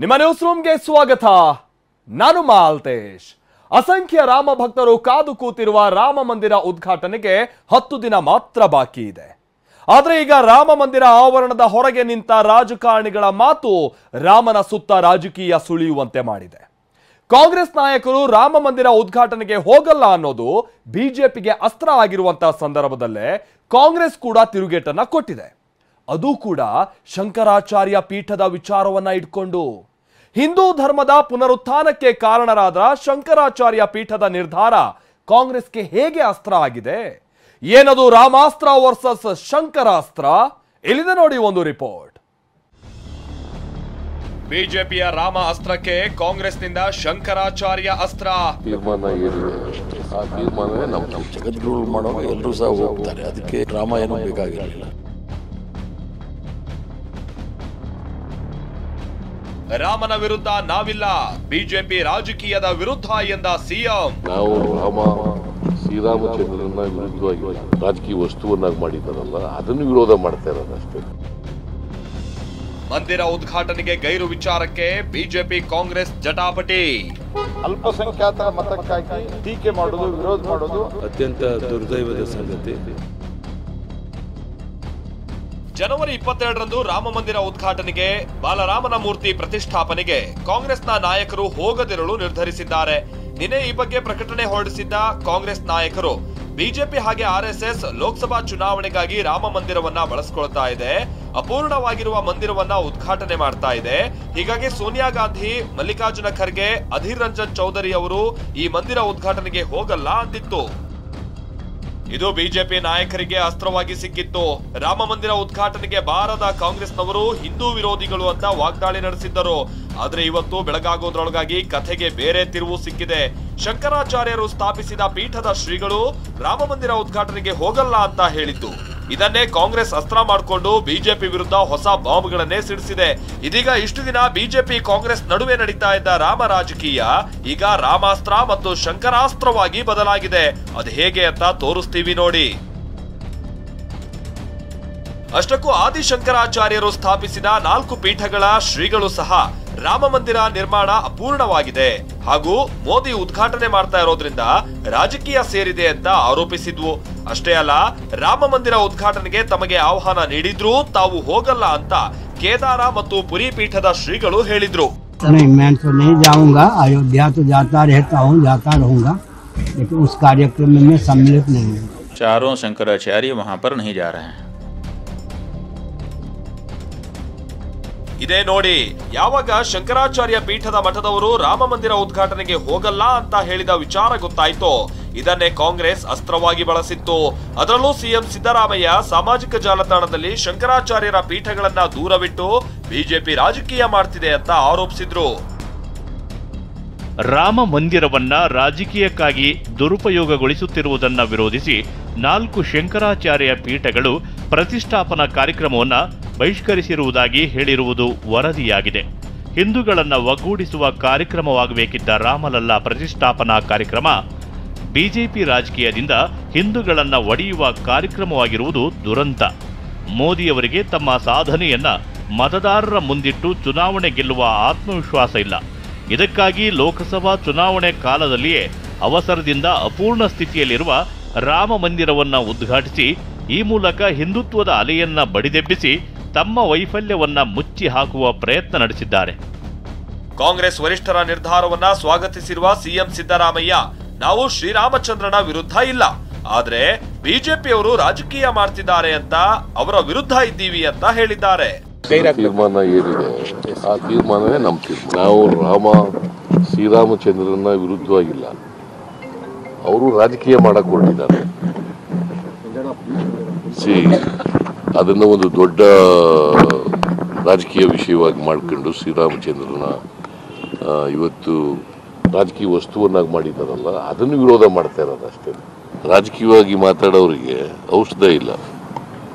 ನಿಮ್ಮ ನ್ಯೂಸ್ ರೂಮ್ಗೆ ಸ್ವಾಗತ. ನಾನು ಮಾಲ್ತೇಶ್. ಅಸಂಖ್ಯ ರಾಮ ಭಕ್ತರು ಕಾದು ಕೂತಿರುವ ರಾಮ ಮಂದಿರ ಉದ್ಘಾಟನೆಗೆ 10 ದಿನ ಮಾತ್ರ ಬಾಕಿ ಇದೆ. ಆದರೆ ಈಗ ರಾಮ ಮಂದಿರ ಆವರಣದ ಹೊರಗೆ ನಿಂತ ರಾಜಕಾರಣಿಗಳ ಮಾತು ರಾಮನ ಸುತ್ತ ರಾಜಕೀಯ ಸುಳಿಯುವಂತೆ ಮಾಡಿದೆ. ಕಾಂಗ್ರೆಸ್ ನಾಯಕರು ರಾಮ ಮಂದಿರ ಉದ್ಘಾಟನೆಗೆ ಹೋಗಲ್ಲ ಅನ್ನೋದು ಬಿಜೆಪಿಗೆ ಅಸ್ತ್ರ ಆಗಿರುವಂತಹ ಸಂದರ್ಭದಲ್ಲೇ ಕಾಂಗ್ರೆಸ್ ಕೂಡ ತಿರುಗೇಟನ್ನ ಕೊಟ್ಟಿದೆ. ಅದು ಕೂಡ ಶಂಕರಾಚಾರ್ಯ ಪೀಠದ ವಿಚಾರವನ್ನ ಇಟ್ಕೊಂಡು. ಹಿಂದೂ ಧರ್ಮದ ಪುನರುತ್ಥಾನಕ್ಕೆ ಕಾರಣರಾದ ಶಂಕರಾಚಾರ್ಯ ಪೀಠದ ನಿರ್ಧಾರ ಕಾಂಗ್ರೆಸ್ಗೆ ಹೇಗೆ ಅಸ್ತ್ರ ಆಗಿದೆ? ಏನದು ರಾಮಾಸ್ತ್ರ ವರ್ಸಸ್ ಶಂಕರಾಸ್ತ್ರ? ಇಲ್ಲಿದೆ ನೋಡಿ ಒಂದು ರಿಪೋರ್ಟ್. ಬಿಜೆಪಿಯ ರಾಮ ಅಸ್ತ್ರಕ್ಕೆ ಕಾಂಗ್ರೆಸ್ನಿಂದ ಶಂಕರಾಚಾರ್ಯ ಅಸ್ತ್ರ. ತೀರ್ಮಾನ ಏನಿದೆ ಆ ತೀರ್ಮಾನವೇ ನಮ್ಮ ಜಗದ್ಗುರು ಮಾಡುವಾಗ ಎಲ್ಲರೂ ಸಹ ಹೋಗ್ತಾರೆ. ಅದಕ್ಕೆ ರಾಮ ಏನೂ ಬೇಕಾಗಿರಲಿಲ್ಲ. ರಾಮನ ವಿರುದ್ಧ ನಾವಿಲ್ಲ, ಬಿಜೆಪಿ ರಾಜಕೀಯದ ವಿರುದ್ಧ ಎಂದ ಸಿಎಂ. ನಾವು ರಾಮ ಶ್ರೀರಾಮಚಂದ್ರನ ವಿರುದ್ಧವಾಗಿ ರಾಜಕೀಯ ವಸ್ತುವನ್ನಾಗಿ ಮಾಡಿದ್ದಾರಲ್ಲ, ಅದನ್ನು ವಿರೋಧ ಮಾಡ್ತಾ ಇರೋದಷ್ಟೇ. ಮಂದಿರ ಉದ್ಘಾಟನೆಗೆ ಗೈರು ವಿಚಾರಕ್ಕೆ ಬಿಜೆಪಿ ಕಾಂಗ್ರೆಸ್ ಜಟಾಪಟಿ. ಅಲ್ಪಸಂಖ್ಯಾತರ ಮತಕ್ಕಾಗಿ ಟೀಕೆ ಮಾಡೋದು, ವಿರೋಧ ಮಾಡೋದು ಅತ್ಯಂತ ದುರ್ದೈವದ ಸಂಗತಿ. ಜನವರಿ 22ರಂದು ರಾಮ ಮಂದಿರ ಉದ್ಘಾಟನೆಗೆ, ಬಾಲರಾಮನ ಮೂರ್ತಿ ಪ್ರತಿಷ್ಠಾಪನೆಗೆ ಕಾಂಗ್ರೆಸ್ನ ನಾಯಕರು ಹೋಗದಿರಲು ನಿರ್ಧರಿಸಿದ್ದಾರೆ. ನಿನ್ನೆ ಈ ಬಗ್ಗೆ ಪ್ರಕಟಣೆ ಹೊರಡಿಸಿದ್ದ ಕಾಂಗ್ರೆಸ್ ನಾಯಕರು, ಬಿಜೆಪಿ ಹಾಗೆ ಆರ್ಎಸ್ಎಸ್ ಲೋಕಸಭಾ ಚುನಾವಣೆಗಾಗಿ ರಾಮ ಮಂದಿರವನ್ನ ಬಳಸಿಕೊಳ್ತಾ ಇದೆ, ಅಪೂರ್ಣವಾಗಿರುವ ಮಂದಿರವನ್ನ ಉದ್ಘಾಟನೆ ಮಾಡ್ತಾ ಇದೆ. ಹೀಗಾಗಿ ಸೋನಿಯಾ ಗಾಂಧಿ, ಮಲ್ಲಿಕಾರ್ಜುನ ಖರ್ಗೆ, ಅಧೀರ್ ರಂಜನ್ ಚೌಧರಿ ಅವರು ಈ ಮಂದಿರ ಉದ್ಘಾಟನೆಗೆ ಹೋಗಲ್ಲ ಅಂದಿತ್ತು. ಇದು ಬಿಜೆಪಿ ನಾಯಕರಿಗೆ ಅಸ್ತ್ರವಾಗಿ ಸಿಕ್ಕಿತ್ತು. ರಾಮ ಮಂದಿರ ಉದ್ಘಾಟನೆಗೆ ಬಾರದ ಕಾಂಗ್ರೆಸ್ನವರು ಹಿಂದೂ ವಿರೋಧಿಗಳು ಅಂತ ವಾಗ್ದಾಳಿ ನಡೆಸಿದ್ದರು. ಆದ್ರೆ ಇವತ್ತು ಬೆಳಗಾಗೋದ್ರೊಳಗಾಗಿ ಕಥೆಗೆ ಬೇರೆ ತಿರುವು ಸಿಕ್ಕಿದೆ. ಶಂಕರಾಚಾರ್ಯರು ಸ್ಥಾಪಿಸಿದ ಪೀಠದ ಶ್ರೀಗಳು ರಾಮ ಮಂದಿರ ಉದ್ಘಾಟನೆಗೆ ಹೋಗಲ್ಲ ಅಂತ ಹೇಳಿದ್ದು. ಇದನ್ನೇ ಕಾಂಗ್ರೆಸ್ ಅಸ್ತ್ರ ಮಾಡಿಕೊಂಡು ಬಿಜೆಪಿ ವಿರುದ್ಧ ಹೊಸ ಬಾಂಬ್ಗಳನ್ನೇ ಸಿಡಿಸಿದೆ. ಇದೀಗ ಇಷ್ಟು ದಿನ ಬಿಜೆಪಿ ಕಾಂಗ್ರೆಸ್ ನಡುವೆ ನಡೀತಾ ಇದ್ದ ರಾಮ ರಾಜಕೀಯ ಈಗ ರಾಮಾಸ್ತ್ರ ಮತ್ತು ಶಂಕರಾಸ್ತ್ರವಾಗಿ ಬದಲಾಗಿದೆ. ಅದು ಹೇಗೆ ಅಂತ ತೋರಿಸ್ತೀವಿ ನೋಡಿ. ಅಷ್ಟಕ್ಕೂ ಆದಿಶಂಕರಾಚಾರ್ಯರು ಸ್ಥಾಪಿಸಿದ 4 ಪೀಠಗಳ ಶ್ರೀಗಳು ಸಹ ರಾಮ ಮಂದಿರ ನಿರ್ಮಾಣ ಅಪೂರ್ಣವಾಗಿದೆ ಹಾಗೂ ಮೋದಿ ಉದ್ಘಾಟನೆ ಮಾಡ್ತಾ ಇರೋದ್ರಿಂದ ರಾಜಕೀಯ ಸೇರಿದೆ ಅಂತ ಆರೋಪಿಸಿದ್ವು. ಅಷ್ಟೇ ಅಲ್ಲ, ರಾಮ ಮಂದಿರ ಉದ್ಘಾಟನೆಗೆ ತಮಗೆ ಆಹ್ವಾನ ನೀಡಿದ್ರೂ ತಾವು ಹೋಗಲ್ಲ ಅಂತ ಕೇದಾರ ಮತ್ತು ಪುರಿ ಪೀಠದ ಶ್ರೀಗಳು ಹೇಳಿದ್ರು. मैं तो नहीं जाऊंगा, अयोध्या तो जाता रहूंगा, लेकिन उस कार्यक्रम में मैं सम्मिलित नहीं हूँ. चारों शंकराचार्य वहां पर नहीं जा रहे हैं. ಇದೇ ನೋಡಿ, ಯಾವಾಗ ಶಂಕರಾಚಾರ್ಯ ಪೀಠದ ಮಠದವರು ರಾಮ ಮಂದಿರ ಉದ್ಘಾಟನೆಗೆ ಹೋಗಲ್ಲ ಅಂತ ಹೇಳಿದ ವಿಚಾರ ಗೊತ್ತಾಯ್ತೋ, ಇದನ್ನೇ ಕಾಂಗ್ರೆಸ್ ಅಸ್ತ್ರವಾಗಿ ಬಳಸಿತ್ತು. ಅದರಲ್ಲೂ ಸಿಎಂ ಸಿದ್ದರಾಮಯ್ಯ ಸಾಮಾಜಿಕ ಜಾಲತಾಣದಲ್ಲಿ ಶಂಕರಾಚಾರ್ಯರ ಪೀಠಗಳನ್ನ ದೂರವಿಟ್ಟು ಬಿಜೆಪಿ ರಾಜಕೀಯ ಮಾಡ್ತಿದೆ ಅಂತ ಆರೋಪಿಸಿದ್ರು. ರಾಮ ಮಂದಿರವನ್ನ ರಾಜಕೀಯಕ್ಕಾಗಿ ದುರುಪಯೋಗಗೊಳಿಸುತ್ತಿರುವುದನ್ನು ವಿರೋಧಿಸಿ 4 ಶಂಕರಾಚಾರ್ಯ ಪೀಠಗಳು ಪ್ರತಿಷ್ಠಾಪನಾ ಕಾರ್ಯಕ್ರಮವನ್ನ ಬಹಿಷ್ಕರಿಸಿರುವುದಾಗಿ ಹೇಳಿರುವುದು ವರದಿಯಾಗಿದೆ. ಹಿಂದೂಗಳನ್ನ ಒಗ್ಗೂಡಿಸುವ ಕಾರ್ಯಕ್ರಮವಾಗಬೇಕಿದ್ದ ರಾಮಲಲ್ಲಾ ಪ್ರತಿಷ್ಠಾಪನಾ ಕಾರ್ಯಕ್ರಮ ಬಿಜೆಪಿ ರಾಜಕೀಯದಿಂದ ಹಿಂದೂಗಳನ್ನ ಒಡೆಯುವ ಕಾರ್ಯಕ್ರಮವಾಗಿರುವುದು ದುರಂತ. ಮೋದಿಯವರಿಗೆ ತಮ್ಮ ಸಾಧನೆಯನ್ನ ಮತದಾರರ ಮುಂದಿಟ್ಟು ಚುನಾವಣೆ ಗೆಲ್ಲುವ ಆತ್ಮವಿಶ್ವಾಸ ಇಲ್ಲ. ಇದಕ್ಕಾಗಿ ಲೋಕಸಭಾ ಚುನಾವಣೆ ಕಾಲದಲ್ಲಿಯೇ ಅವಸರದಿಂದ ಅಪೂರ್ಣ ಸ್ಥಿತಿಯಲ್ಲಿರುವ ರಾಮ ಮಂದಿರವನ್ನ ಉದ್ಘಾಟಿಸಿ ಈ ಮೂಲಕ ಹಿಂದುತ್ವದ ಅಲೆಯನ್ನ ಬಡಿದೆಬ್ಬಿಸಿ ತಮ್ಮ ವೈಫಲ್ಯವನ್ನ ಮುಚ್ಚಿ ಹಾಕುವ ಪ್ರಯತ್ನ ನಡೆಸಿದ್ದಾರೆ. ಕಾಂಗ್ರೆಸ್ ವರಿಷ್ಠರ ನಿರ್ಧಾರವನ್ನ ಸ್ವಾಗತಿಸಿರುವ ಸಿಎಂ ಸಿದ್ದರಾಮಯ್ಯ, ನಾವು ಶ್ರೀರಾಮಚಂದ್ರನ ವಿರುದ್ಧ ಇಲ್ಲ, ಆದ್ರೆ ಬಿಜೆಪಿಯವರು ರಾಜಕೀಯ ಮಾಡ್ತಿದ್ದಾರೆ ಅಂತ ಅವರ ವಿರುದ್ಧ ಇದ್ದೀವಿ ಅಂತ ಹೇಳಿದ್ದಾರೆ. ತೀರ್ಮಾನ ಏನಿದೆ ಆ ತೀರ್ಮಾನವೇ ನಮ್ಮ ತೀರ್ಮಾನ. ನಾವು ರಾಮ ಶ್ರೀರಾಮಚಂದ್ರನ ವಿರುದ್ಧವಾಗಿಲ್ಲ, ಅವರು ರಾಜಕೀಯ ಮಾಡಕ್ ಹೊರಟಿದ್ದಾರೆ. ಅದನ್ನು ಒಂದು ದೊಡ್ಡ ರಾಜಕೀಯ ವಿಷಯವಾಗಿ ಮಾಡ್ಕೊಂಡು ಶ್ರೀರಾಮಚಂದ್ರನ ಇವತ್ತು ರಾಜಕೀಯ ವಸ್ತುವನ್ನಾಗಿ ಮಾಡಿದ್ದಾರಲ್ಲ, ಅದನ್ನು ವಿರೋಧ ಮಾಡ್ತಾ ಇರೋದಷ್ಟೇ. ರಾಜಕೀಯವಾಗಿ ಮಾತಾಡೋರಿಗೆ ಔಷಧ ಇಲ್ಲ.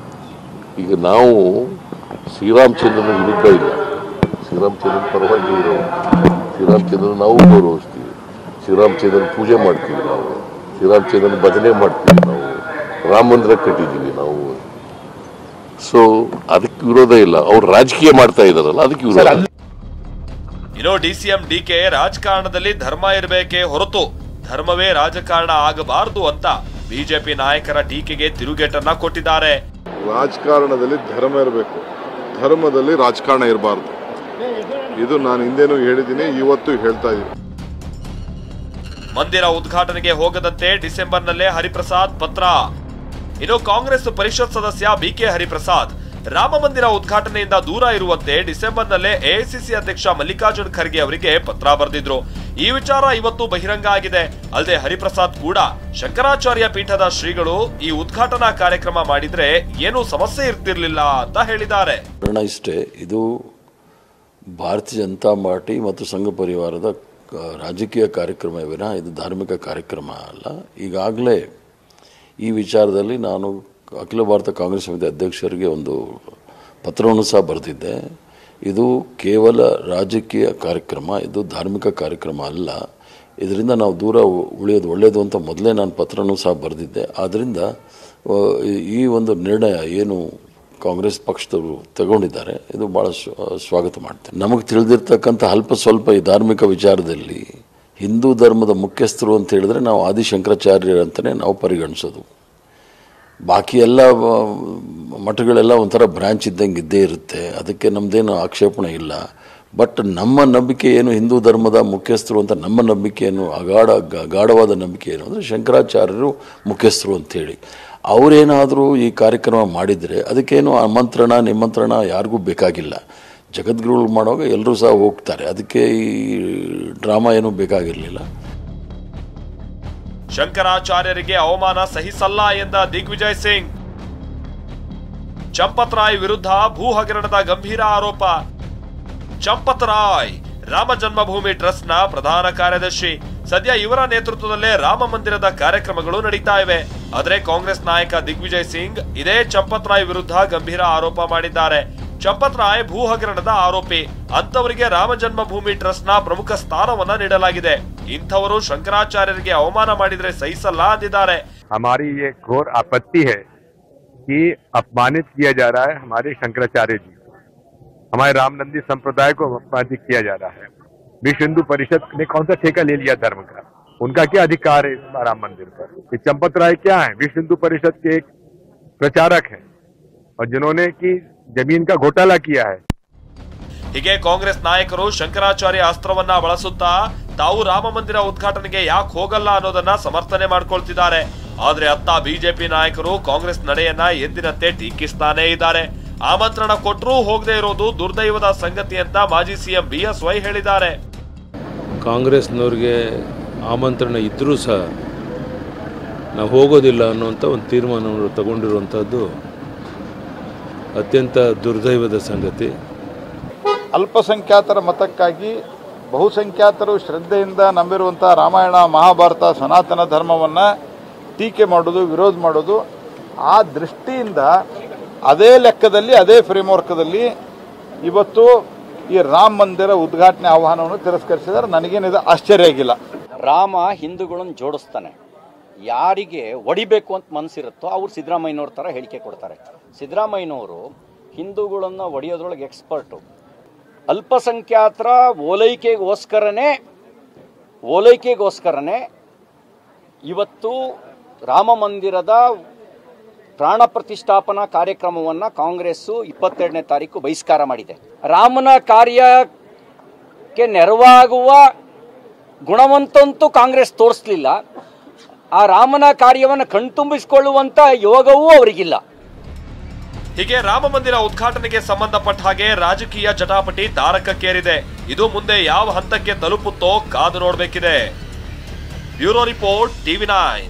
ಈಗ ನಾವು ಶ್ರೀರಾಮಚಂದ್ರನ ವಿರುದ್ಧ ಇಲ್ಲ, ಶ್ರೀರಾಮಚಂದ್ರನ ಪರವಾಗಿ ಇರೋ, ಶ್ರೀರಾಮಚಂದ್ರನ ನಾವು ಗೌರವಿಸ್ತೀವಿ, ಶ್ರೀರಾಮಚಂದ್ರನ ಪೂಜೆ ಮಾಡ್ತೀವಿ, ನಾವು ಶ್ರೀರಾಮಚಂದ್ರನ ಭಜನೆ ಮಾಡ್ತೀವಿ, ನಾವು ರಾಮ ಮಂದಿರ ಕಟ್ಟಿದ್ದೀವಿ ನಾವು. ಸೊ ಅದಕ್ಕೆ ವಿರೋಧ ಇಲ್ಲ. ಅವ್ರು ರಾಜಕೀಯ ಮಾಡ್ತಾ ಇದಾರಲ್ಲ, ಅದಕ್ಕೆ ವಿರೋಧ. ಇನ್ನು ಡಿಸಿಎಂ ಡಿಕೆ ರಾಜಕಾರಣದಲ್ಲಿ ಧರ್ಮ ಇರಬೇಕೇ ಹೊರತು ಧರ್ಮವೇ ರಾಜಕಾರಣ ಆಗಬಾರದು ಅಂತ ಬಿಜೆಪಿ ನಾಯಕರ ಟೀಕೆಗೆ ತಿರುಗೇಟನ್ನ ಕೊಟ್ಟಿದ್ದಾರೆ. ರಾಜಕಾರಣದಲ್ಲಿ ಧರ್ಮ ಇರಬೇಕು, ಧರ್ಮದಲ್ಲಿ ರಾಜಕಾರಣ ಇರಬಾರ್ದು. ಇದು ನಾನು ಹಿಂದೆನೂ ಹೇಳಿದ್ದೀನಿ, ಇವತ್ತು ಹೇಳ್ತಾ ಇದ್ದೀನಿ. ಮಂದಿರ ಉದ್ಘಾಟನೆಗೆ ಹೋಗದಂತೆ ಡಿಸೆಂಬರ್ನಲ್ಲೇ ಹರಿಪ್ರಸಾದ್ ಪತ್ರ. ಇನ್ನು ಕಾಂಗ್ರೆಸ್ ಪರಿಷತ್ ಸದಸ್ಯ ಬಿಕೆ ಹರಿಪ್ರಸಾದ್ ರಾಮ ಮಂದಿರ ಉದ್ಘಾಟನೆಯಿಂದ ದೂರ ಇರುವಂತೆ ಡಿಸೆಂಬರ್ನಲ್ಲೇ ಎಐಸಿಸಿ ಅಧ್ಯಕ್ಷ ಮಲ್ಲಿಕಾರ್ಜುನ್ ಖರ್ಗೆ ಅವರಿಗೆ ಪತ್ರ ಬರೆದಿದ್ರು. ಈ ವಿಚಾರ ಇವತ್ತು ಬಹಿರಂಗ ಆಗಿದೆ. ಅಲ್ಲದೆ ಹರಿಪ್ರಸಾದ್ ಕೂಡ ಶಂಕರಾಚಾರ್ಯ ಪೀಠದ ಶ್ರೀಗಳು ಈ ಉದ್ಘಾಟನಾ ಕಾರ್ಯಕ್ರಮ ಮಾಡಿದ್ರೆ ಏನೂ ಸಮಸ್ಯೆ ಇರ್ತಿರ್ಲಿಲ್ಲ ಅಂತ ಹೇಳಿದ್ದಾರೆ. ಇಷ್ಟೇ, ಇದು ಭಾರತೀಯ ಜನತಾ ಪಾರ್ಟಿ ಮತ್ತು ಸಂಘ ಪರಿವಾರದ ರಾಜಕೀಯ ಕಾರ್ಯಕ್ರಮ ವಿನಃ ಇದು ಧಾರ್ಮಿಕ ಕಾರ್ಯಕ್ರಮ ಅಲ್ಲ. ಈಗಾಗಲೇ ಈ ವಿಚಾರದಲ್ಲಿ ನಾನು ಅಖಿಲ ಭಾರತ ಕಾಂಗ್ರೆಸ್ ಸಮಿತಿ ಅಧ್ಯಕ್ಷರಿಗೆ ಒಂದು ಪತ್ರವನ್ನು ಸಹ ಬರೆದಿದ್ದೆ. ಇದು ಕೇವಲ ರಾಜಕೀಯ ಕಾರ್ಯಕ್ರಮ, ಇದು ಧಾರ್ಮಿಕ ಕಾರ್ಯಕ್ರಮ ಅಲ್ಲ. ಇದರಿಂದ ನಾವು ದೂರ ಉಳಿಯೋದು ಒಳ್ಳೆಯದು ಅಂತ ಮೊದಲೇ ನಾನು ಪತ್ರನೂ ಸಹ ಬರೆದಿದ್ದೆ. ಆದ್ದರಿಂದ ಈ ಒಂದು ನಿರ್ಣಯ ಏನು ಕಾಂಗ್ರೆಸ್ ಪಕ್ಷದವರು ತಗೊಂಡಿದ್ದಾರೆ ಇದು ಭಾಳ ಸ್ವಾಗತ ಮಾಡ್ತೇನೆ. ನಮಗೆ ತಿಳಿದಿರ್ತಕ್ಕಂಥ ಅಲ್ಪ ಸ್ವಲ್ಪ ಈ ಧಾರ್ಮಿಕ ವಿಚಾರದಲ್ಲಿ ಹಿಂದೂ ಧರ್ಮದ ಮುಖ್ಯಸ್ಥರು ಅಂತ ಹೇಳಿದ್ರೆ ನಾವು ಆದಿಶಂಕರಾಚಾರ್ಯರಂತಲೇ ನಾವು ಪರಿಗಣಿಸೋದು. ಬಾಕಿ ಎಲ್ಲ ಮಠಗಳೆಲ್ಲ ಒಂಥರ ಬ್ರಾಂಚ್ ಇದ್ದಂಗೆ ಇದ್ದೇ ಇರುತ್ತೆ, ಅದಕ್ಕೆ ನಮ್ಮದೇನು ಆಕ್ಷೇಪಣೆ ಇಲ್ಲ. ಬಟ್ ನಮ್ಮ ನಂಬಿಕೆ ಏನು ಹಿಂದೂ ಧರ್ಮದ ಮುಖ್ಯಸ್ಥರು ಅಂತ ನಮ್ಮ ನಂಬಿಕೆ ಏನು ಗಾಢವಾದ ನಂಬಿಕೆ ಏನು ಅಂದರೆ ಶಂಕರಾಚಾರ್ಯರು ಮುಖ್ಯಸ್ಥರು ಅಂಥೇಳಿ. ಅವರೇನಾದರೂ ಈ ಕಾರ್ಯಕ್ರಮ ಮಾಡಿದರೆ ಅದಕ್ಕೇನು ಆಮಂತ್ರಣ ನಿಮಂತ್ರಣ ಯಾರಿಗೂ ಬೇಕಾಗಿಲ್ಲ. ಜಗದ್ಗುರುಗಳು ಮಾಡುವಾಗ ಎಲ್ಲರೂ ಸಹ ಹೋಗ್ತಾರೆ, ಅದಕ್ಕೆ ಈ ಡ್ರಾಮಾ ಏನೂ ಬೇಕಾಗಿರಲಿಲ್ಲ. ಶಂಕರಾಚಾರ್ಯರಿಗೆ ಅವಮಾನ ಸಹಿಸಲ್ಲ ಎಂದ ದಿಗ್ವಿಜಯ್ ಸಿಂಗ್. ಚಂಪತ್ ರಾಯ್ ವಿರುದ್ಧ ಭೂ ಹಗರಣದ ಗಂಭೀರ ಆರೋಪ. ಚಂಪತ್ ರಾಯ್ ರಾಮ ಜನ್ಮಭೂಮಿ ಟ್ರಸ್ಟ್ನ ಪ್ರಧಾನ ಕಾರ್ಯದರ್ಶಿ. ಸದ್ಯ ಇವರ ನೇತೃತ್ವದಲ್ಲೇ ರಾಮ ಮಂದಿರದ ಕಾರ್ಯಕ್ರಮಗಳು ನಡೀತಾ ಇವೆ. ಆದರೆ ಕಾಂಗ್ರೆಸ್ ನಾಯಕ ದಿಗ್ವಿಜಯ್ ಸಿಂಗ್ ಇದೇ ಚಂಪತ್ ರಾಯ್ ವಿರುದ್ಧ ಗಂಭೀರ ಆರೋಪ ಮಾಡಿದ್ದಾರೆ. ಚಂಪತ್ ರಾಯ್ ಭೂ ಹಗರಣದ ಆರೋಪಿ. ಅಂತವರಿಗೆ ರಾಮ ಜನ್ಮಭೂಮಿ ಟ್ರಸ್ಟ್ನ ಪ್ರಮುಖ ಸ್ಥಾನವನ್ನ ನೀಡಲಾಗಿದೆ. ಇಂಥವರು ಶಂಕರಾಚಾರ್ಯರಿಗೆ ಅವಮಾನ ಮಾಡಿದ್ರೆ ಸಹಿಸಲ್ಲ ಅಂದಿದ್ದಾರೆ. हमारी ये घोर आपत्ति है कि अपमानित किया जा रहा है हमारे शंकराचार्य जी को, हमारे रामनंदी संप्रदाय को अपमानित किया जा रहा है. विश्व हिंदू परिषद ने कौन सा ठेका ले लिया धर्म का? उनका क्या अधिकार है राम मंदिर पर? ये चंपत राय क्या है? विश्व हिंदू परिषद के एक प्रचारक है और जिन्होंने की जमीन का घोटाला किया है. ಹೀಗೆ ಕಾಂಗ್ರೆಸ್ ನಾಯಕರು ಶಂಕರಾಚಾರ್ಯ ಅಸ್ತ್ರವನ್ನ ಬಳಸುತ್ತಾ ತಾವು ರಾಮ ಮಂದಿರ ಉದ್ಘಾಟನೆಗೆ ಯಾಕೆ ಹೋಗಲ್ಲ ಅನ್ನೋದನ್ನ ಸಮರ್ಥನೆ ಮಾಡ್ಕೊಳ್ತಿದ್ದಾರೆ. ಆದ್ರೆ ಅತ್ತ ಬಿಜೆಪಿ ನಾಯಕರು ಕಾಂಗ್ರೆಸ್ ನಡೆಯನ್ನ ಎಂದಿನಂತೆ ಟೀಕಿಸ್ತಾನೇ ಇದ್ದಾರೆ. ಆಮಂತ್ರಣ ಕೊಟ್ಟರೂ ಹೋಗದೆ ಇರೋದು ದುರ್ದೈವದ ಸಂಗತಿ ಅಂತ ಮಾಜಿ ಸಿಎಂ BSY ಹೇಳಿದ್ದಾರೆ. ಕಾಂಗ್ರೆಸ್ನವ್ರಿಗೆ ಆಮಂತ್ರಣ ಇದ್ರೂ ಸಹ ನಾವು ಹೋಗೋದಿಲ್ಲ ಅನ್ನುವಂಥ ಒಂದು ತೀರ್ಮಾನವನ್ನು ತಗೊಂಡಿರುವಂಥದ್ದು ಅತ್ಯಂತ ದುರ್ದೈವದ ಸಂಗತಿ. ಅಲ್ಪಸಂಖ್ಯಾತರ ಮತಕ್ಕಾಗಿ ಬಹುಸಂಖ್ಯಾತರು ಶ್ರದ್ಧೆಯಿಂದ ನಂಬಿರುವಂಥ ರಾಮಾಯಣ ಮಹಾಭಾರತ ಸನಾತನ ಧರ್ಮವನ್ನು ಟೀಕೆ ಮಾಡೋದು, ವಿರೋಧ ಮಾಡೋದು, ಆ ದೃಷ್ಟಿಯಿಂದ ಅದೇ ಲೆಕ್ಕದಲ್ಲಿ ಅದೇ ಫ್ರೇಮ್ವರ್ಕ್ದಲ್ಲಿ ಇವತ್ತು ಈ ರಾಮ ಮಂದಿರ ಉದ್ಘಾಟನೆ ಆಹ್ವಾನವನ್ನು ತಿರಸ್ಕರಿಸಿದರೆ ನನಗೇನಿದೆ ಆಶ್ಚರ್ಯ ಆಗಿಲ್ಲ. ರಾಮ ಹಿಂದೂಗಳನ್ನು ಜೋಡಿಸ್ತಾನೆ. ಯಾರಿಗೆ ಹೊಡಿಬೇಕು ಅಂತ ಮನಸ್ಸಿರುತ್ತೋ ಅವ್ರು ಸಿದ್ದರಾಮಯ್ಯನವ್ರ ಥರ ಹೇಳಿಕೆ ಕೊಡ್ತಾರೆ. ಸಿದ್ದರಾಮಯ್ಯನವರು ಹಿಂದೂಗಳನ್ನು ಹೊಡೆಯೋದ್ರೊಳಗೆ ಎಕ್ಸ್ಪರ್ಟು. ಅಲ್ಪಸಂಖ್ಯಾತರ ಓಲೈಕೆಗೋಸ್ಕರನೇ ಇವತ್ತು ರಾಮ ಮಂದಿರದ ಪ್ರಾಣ ಪ್ರತಿಷ್ಠಾಪನಾ ಕಾರ್ಯಕ್ರಮವನ್ನು ಕಾಂಗ್ರೆಸ್ಸು 22ನೇ ತಾರೀಕು ಬಹಿಷ್ಕಾರ ಮಾಡಿದೆ. ರಾಮನ ಕಾರ್ಯಕ್ಕೆ ನೆರವಾಗುವ ಗುಣವಂತಂತೂ ಕಾಂಗ್ರೆಸ್ ತೋರಿಸಲಿಲ್ಲ. ಆ ರಾಮನ ಕಾರ್ಯವನ್ನು ಕಣ್ತುಂಬಿಸಿಕೊಳ್ಳುವಂಥ ಯೋಗವೂ ಅವರಿಗಿಲ್ಲ. ಹೀಗೆ ರಾಮ ಮಂದಿರ ಉದ್ಘಾಟನೆಗೆ ಸಂಬಂಧಪಟ್ಟ ಹಾಗೆ ರಾಜಕೀಯ ಜಟಾಪಟಿ ತಾರಕಕ್ಕೇರಿದೆ. ಇದು ಮುಂದೆ ಯಾವ ಹಂತಕ್ಕೆ ತಲುಪುತ್ತೋ ಕಾದು ನೋಡಬೇಕಿದೆ. Bureau report, TV9.